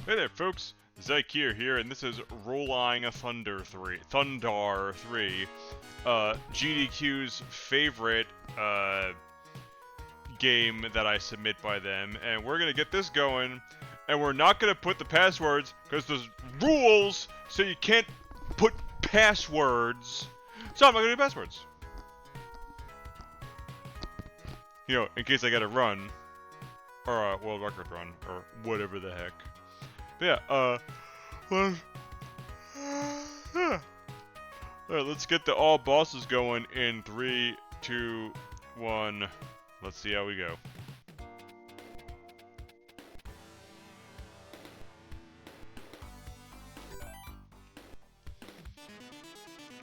Hey there, folks. Zykeer here, and this is Rolling Thunder 3. GDQ's favorite game that I submit by them, and we're gonna get this going. And we're not gonna put the passwords because there's rules, so you can't put passwords. So I'm not gonna do passwords. You know, in case I gotta run, or a world record run, or whatever the heck. But yeah, Alright, let's get the all bosses going in 3, 2, 1. Let's see how we go.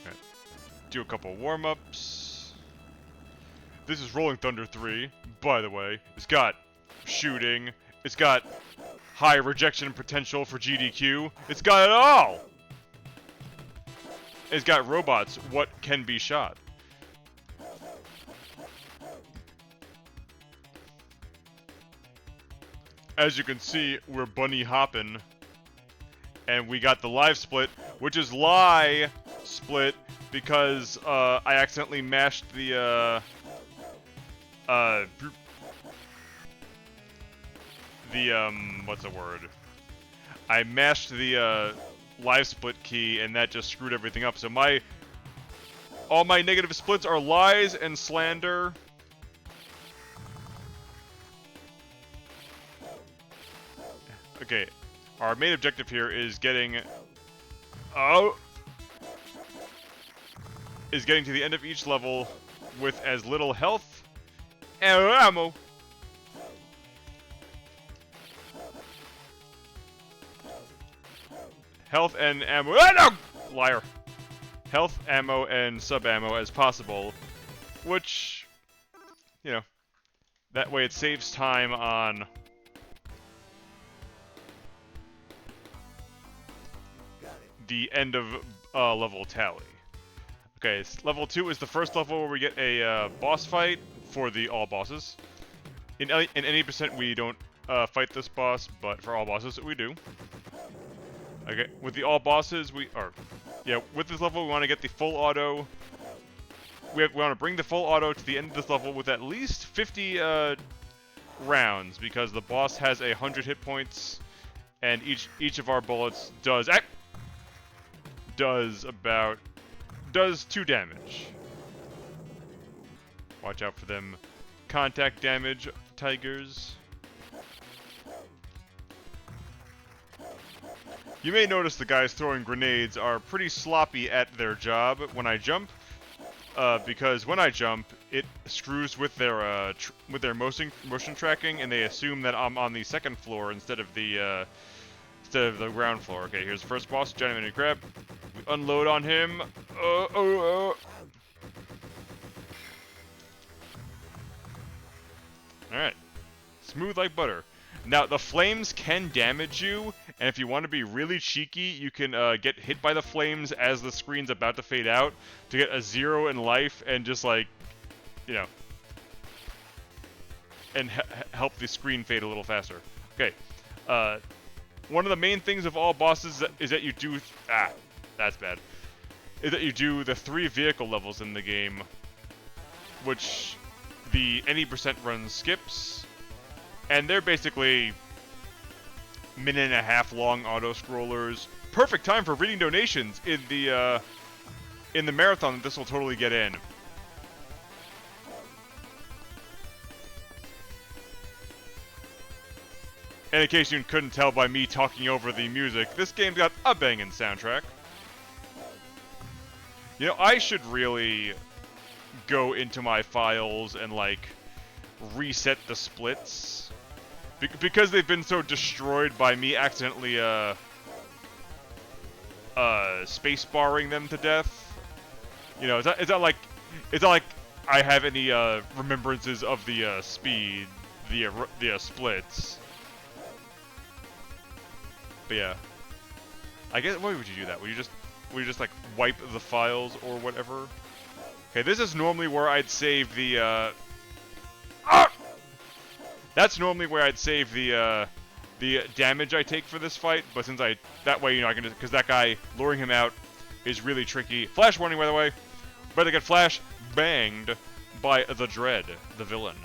Okay. Do a couple warm-ups. This is Rolling Thunder 3, by the way. It's got shooting. It's got high rejection potential for GDQ. It's got it all! It's got robots. What can be shot? As you can see, we're bunny hopping. And we got the live split, which is lie split because I accidentally mashed the what's the word? I mashed the live split key and that just screwed everything up. So all my negative splits are lies and slander. Okay, our main objective here is getting to the end of each level with as little health and ammo. Health and ammo. Ah, no! Liar. Health, ammo, and sub-ammo as possible. Which, you know, that way it saves time on the end of level tally. Okay, level 2 is the first level where we get a boss fight for the all bosses. In any percent we don't fight this boss, but for all bosses we do. Okay, with the all bosses, with this level, we want to get the full auto. We want to bring the full auto to the end of this level with at least 50 rounds, because the boss has 100 hit points, and each of our bullets does 2 damage. Watch out for them contact damage, tigers. You may notice the guys throwing grenades are pretty sloppy at their job when I jump, because when I jump, it screws with their motion tracking, and they assume that I'm on the second floor instead of the ground floor. Okay, here's the first boss, giant mini crab. We unload on him. All right, smooth like butter. Now, the flames can damage you, and if you want to be really cheeky, you can get hit by the flames as the screen's about to fade out to get a 0 in life and just, like, you know, and help the screen fade a little faster. Okay, one of the main things of all bosses is that you do... that's bad. Is that you do the 3 vehicle levels in the game, which the any percent run skips. And they're basically minute and a half long auto scrollers. Perfect time for reading donations in the marathon that this will totally get in. And in case you couldn't tell by me talking over the music, this game's got a banging soundtrack. You know, I should really go into my files and, like, reset the splits. Because they've been so destroyed by me accidentally, spacebarring them to death. You know, it's not like I have any, remembrances of the, speed, the splits. But yeah. I guess, why would you do that? Would you just, like, wipe the files or whatever? Okay, this is normally where I'd save the, That's normally where I'd save the the damage I take for this fight, but since that way, you know, I can just, because that guy, luring him out is really tricky. Flash warning, by the way. Better get flash banged by the Dread, the villain.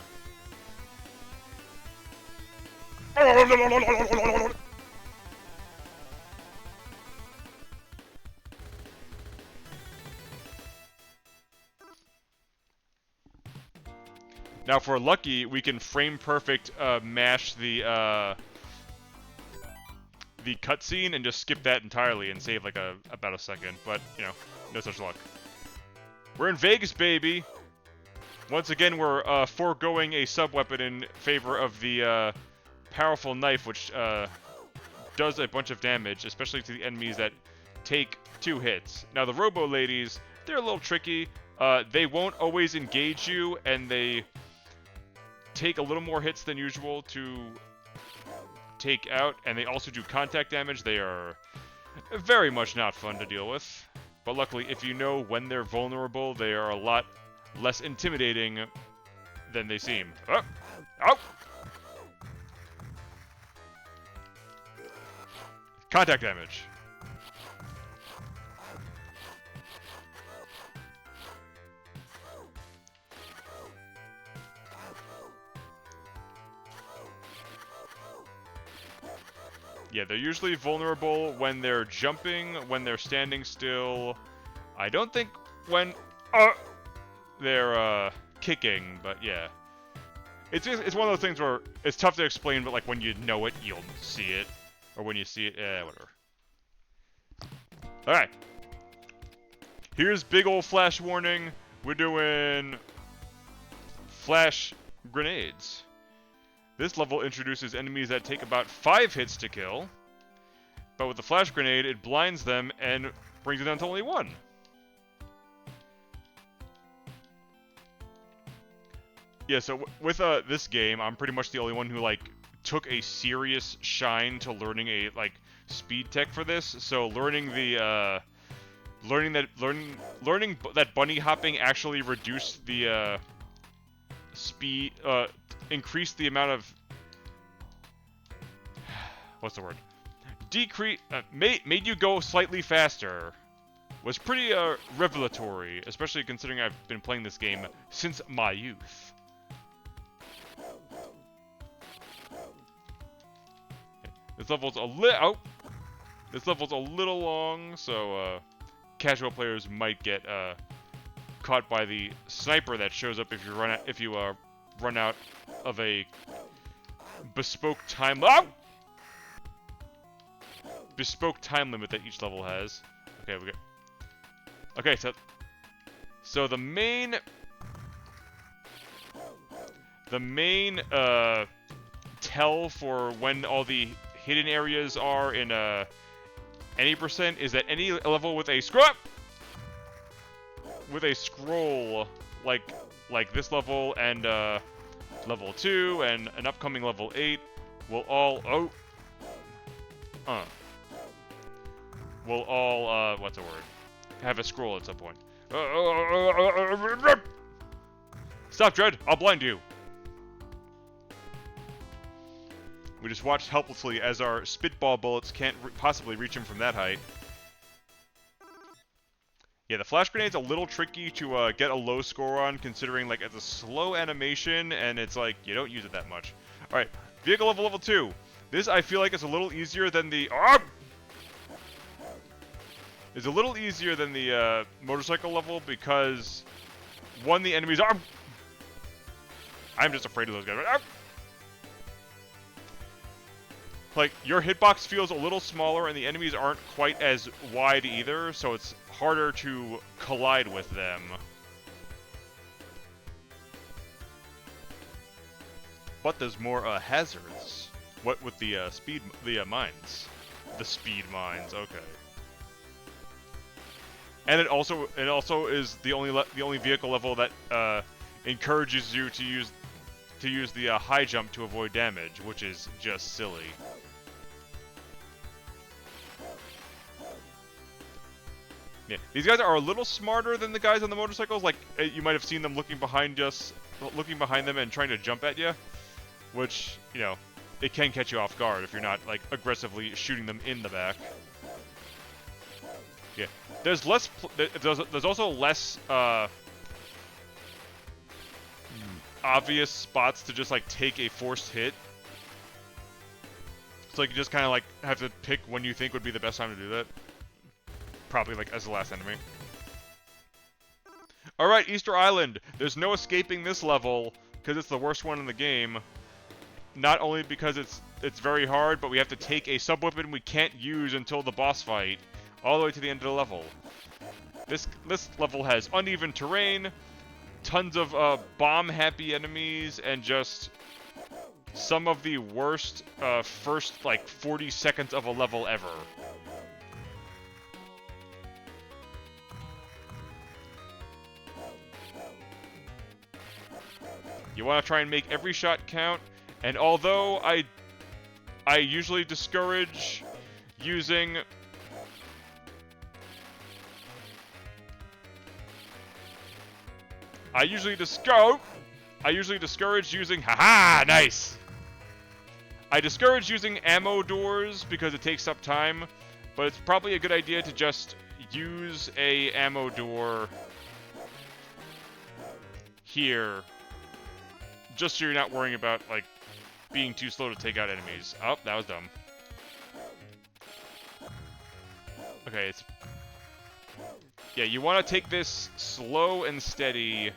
Now, if we're lucky, we can frame perfect mash the cutscene and just skip that entirely and save like about a second. But you know, no such luck. We're in Vegas, baby. Once again, we're foregoing a sub-weapon in favor of the powerful knife, which does a bunch of damage, especially to the enemies that take 2 hits. Now, the Robo Ladies, they're a little tricky. They won't always engage you, and they take a little more hits than usual to take out, and they also do contact damage. They are very much not fun to deal with. But luckily, if you know when they're vulnerable, they are a lot less intimidating than they seem. Oh! Oh! Contact damage. Yeah, they're usually vulnerable when they're jumping, when they're standing still. I don't think when they're kicking, but yeah. It's one of those things where it's tough to explain, but like when you know it, you'll see it. Or when you see it, whatever. Alright. Here's big old flash warning. We're doing flash grenades. This level introduces enemies that take about 5 hits to kill, but with the flash grenade, it blinds them and brings it down to only 1. Yeah, so with this game, I'm pretty much the only one who like took a serious shine to learning a like speed tech for this. So learning the learning that bunny hopping actually reduced the speed, increased the amount of what's the word? Made you go slightly faster. Was pretty revelatory, especially considering I've been playing this game since my youth. This level's a little long, so casual players might get caught by the sniper that shows up if you run out of a bespoke time limit that each level has. Okay, we got. Okay, so the main tell for when all the hidden areas are in any percent is that any level with a scroll like this level and level 2 and an upcoming level 8 will all what's the word? Have a scroll at some point. Stop, Dread! I'll blind you! We just watched helplessly as our spitball bullets can't possibly reach him from that height. Yeah, the flash grenade's a little tricky to get a low score on, considering like it's a slow animation and it's like you don't use it that much. Alright, vehicle level 2. This I feel like is a little easier than the It's a little easier than the motorcycle level because one, the enemies are. I'm just afraid of those guys. Like, your hitbox feels a little smaller and the enemies aren't quite as wide either, so it's harder to collide with them. But there's more hazards. What with the mines? The speed mines, okay. And it also is the only vehicle level that encourages you to use the high jump to avoid damage, which is just silly. Yeah, these guys are a little smarter than the guys on the motorcycles. Like you might have seen them looking behind them and trying to jump at you, which you know it can catch you off guard if you're not, like, aggressively shooting them in the back. Yeah. There's less... There's also less, obvious spots to just, like, take a forced hit. So, like, you just kind of, like, have to pick when you think would be the best time to do that. Probably, like, as the last enemy. Alright, Easter Island. There's no escaping this level, because it's the worst one in the game. Not only because it's very hard, but we have to take a sub-weapon we can't use until the boss fight, all the way to the end of the level. This level has uneven terrain, tons of bomb-happy enemies, and just some of the worst first, like, 40 seconds of a level ever. You want to try and make every shot count, and although I usually discourage using I usually discourage using nice. I discourage using ammo doors because it takes up time, but it's probably a good idea to just use a ammo door here. Just so you're not worrying about, like, being too slow to take out enemies. Oh, that was dumb. Okay, it's... Yeah, you want to take this slow and steady,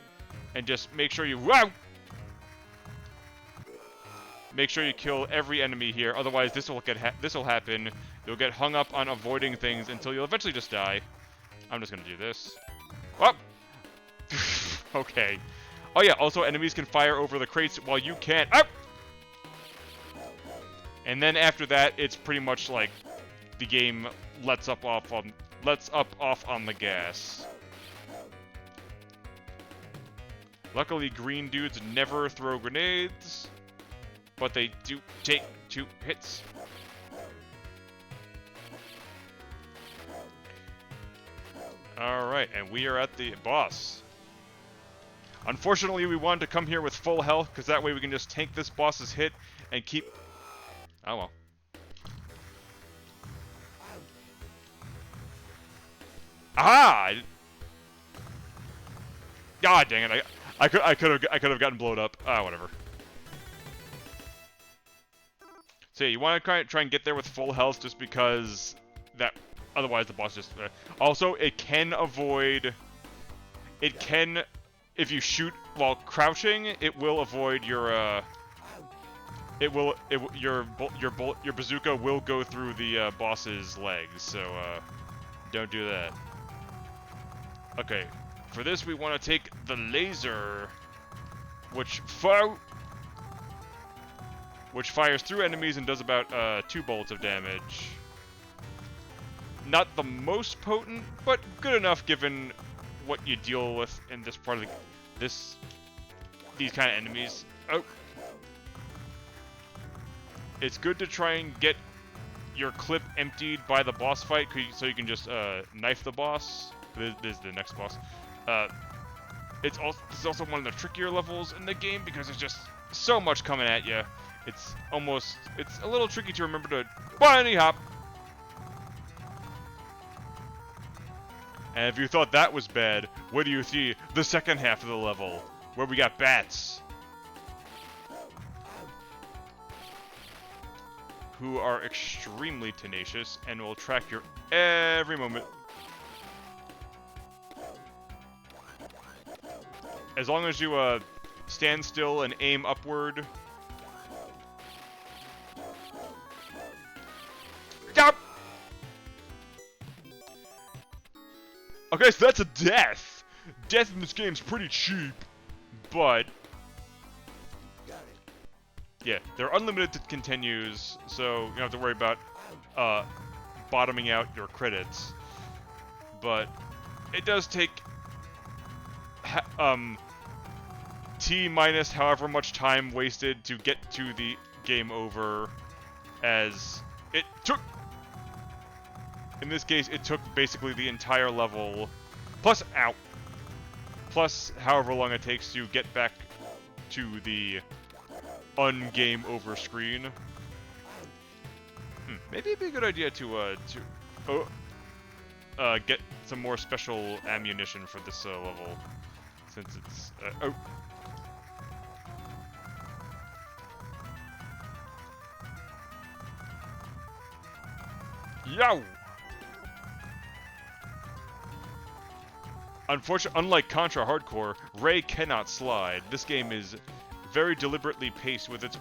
and just make sure you... Wow! Make sure you kill every enemy here, otherwise this will happen. You'll get hung up on avoiding things until you'll eventually just die. I'm just gonna do this. Oh! Okay. Oh yeah, also enemies can fire over the crates while you can't. Ah! And then after that, it's pretty much like the game lets up off on the gas. Luckily, green dudes never throw grenades, but they do take 2 hits. Alright, and we are at the boss. Unfortunately, we wanted to come here with full health, because that way we can just tank this boss's hit and keep... Oh well. Aha! God dang it! I could have gotten blown up. Ah, whatever. So yeah, you want to try and get there with full health, just because that otherwise the boss just. Also, it can avoid. It can, if you shoot while crouching, it will avoid your. Your bazooka will go through the boss's legs, so don't do that. Okay, for this we want to take the laser, which fires through enemies and does about 2 bolts of damage. Not the most potent, but good enough given what you deal with in this part of these kind of enemies. Oh. It's good to try and get your clip emptied by the boss fight, so you can just knife the boss. This is the next boss. This is also one of the trickier levels in the game because there's just so much coming at you. It's a little tricky to remember to bunny hop. And if you thought that was bad, what do you see? The second half of the level, where we got bats. Who are extremely tenacious and will track your every moment. As long as you stand still and aim upward. Stop! Okay, so that's a death. Death in this game's pretty cheap, but yeah, they're unlimited continues, so you don't have to worry about bottoming out your credits. But it does take T minus however much time wasted to get to the game over, as it took. In this case, it took basically the entire level, plus however long it takes to get back to the ungame over screen. Maybe it'd be a good idea to get some more special ammunition for this level, since it's oh. Yow! Unfortunately, unlike Contra Hardcore, Ray cannot slide. This game is very deliberately paced with its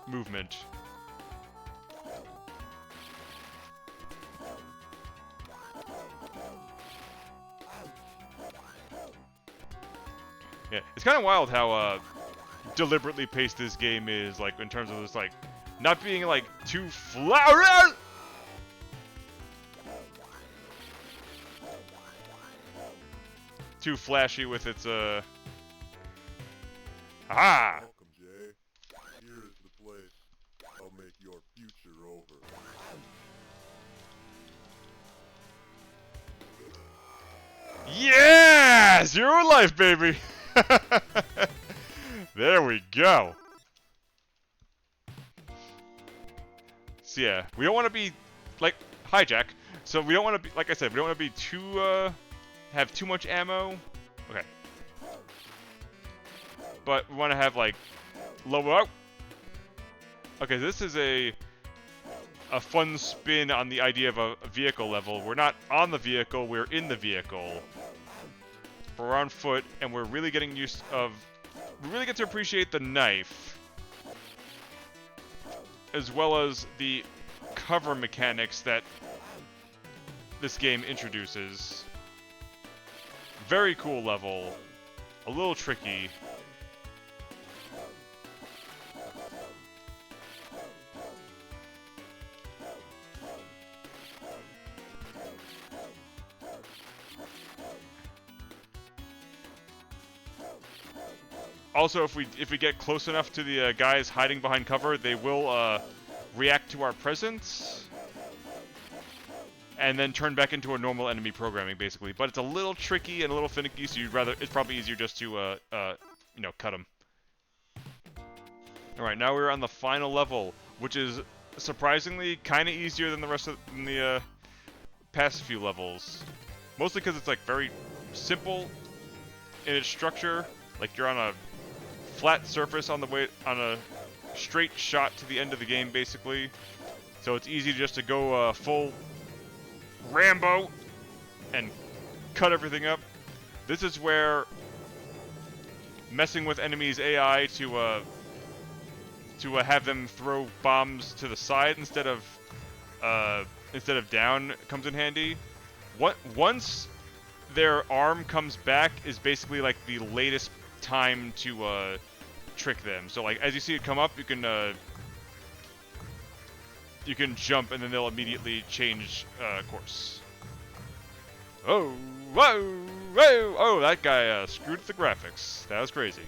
movement. Yeah, it's kind of wild how deliberately paced this game is, like, in terms of this, like, not being, like, too too flashy with its, Aha! Welcome, Jay. Here is the place. I'll make your future over. Yeah! Zero life, baby! There we go. So yeah, we don't want to be, like, hijack. So we don't want to be, like I said, we don't want to be too, have too much ammo. Okay. But we want to have, like, low out. Okay, this is a fun spin on the idea of a vehicle level. We're not on the vehicle, we're in the vehicle. We're on foot, and we're really getting used of... We really get to appreciate the knife, as well as the cover mechanics that this game introduces. Very cool level. A little tricky. Also, if we get close enough to the guys hiding behind cover, they will react to our presence, and then turn back into a normal enemy programming, basically. But it's a little tricky and a little finicky, so it's probably easier just to you know, cut them. All right, now we're on the final level, which is surprisingly kind of easier than the rest of the past few levels, mostly because it's like very simple in its structure. Like you're on a flat surface on a straight shot to the end of the game, basically. So it's easy just to go full Rambo and cut everything up. This is where messing with enemies' AI to have them throw bombs to the side instead of down comes in handy. Once their arm comes back is basically like the latest time to trick them. So like as you see it come up, you can jump and then they'll immediately change course. Oh, whoa, whoa! Oh, that guy screwed the graphics. That was crazy.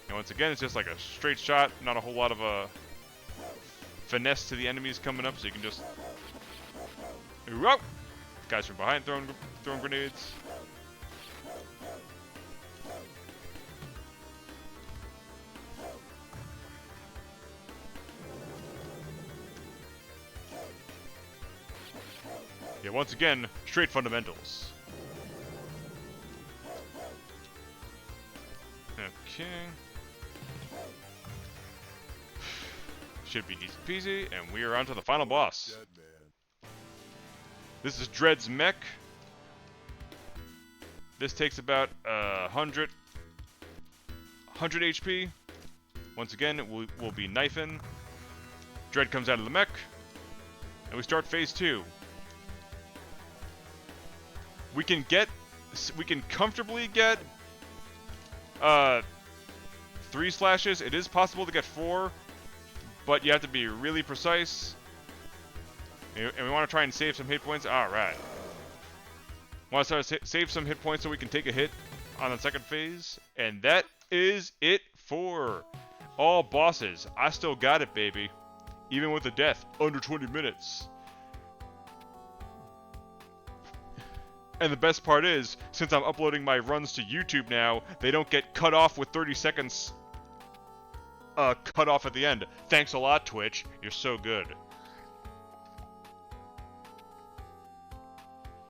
And once again, it's just like a straight shot, not a whole lot of finesse to the enemies coming up, so you can just... Whoa! Guys from behind throwing grenades. Yeah, once again, straight fundamentals. Okay. Should be easy peasy, and we are on to the final boss. This is Dread's mech. This takes about 100 HP. Once again, we'll be knifing. Dread comes out of the mech, and we start phase 2. We can comfortably get 3 slashes. It is possible to get 4, but you have to be really precise. And we want to try and save some hit points. Alright. Want to save some hit points so we can take a hit on the second phase. And that is it for all bosses. I still got it, baby. Even with the death, under 20 minutes. And the best part is, since I'm uploading my runs to YouTube now, they don't get cut off with 30 seconds cut off at the end. Thanks a lot, Twitch. You're so good.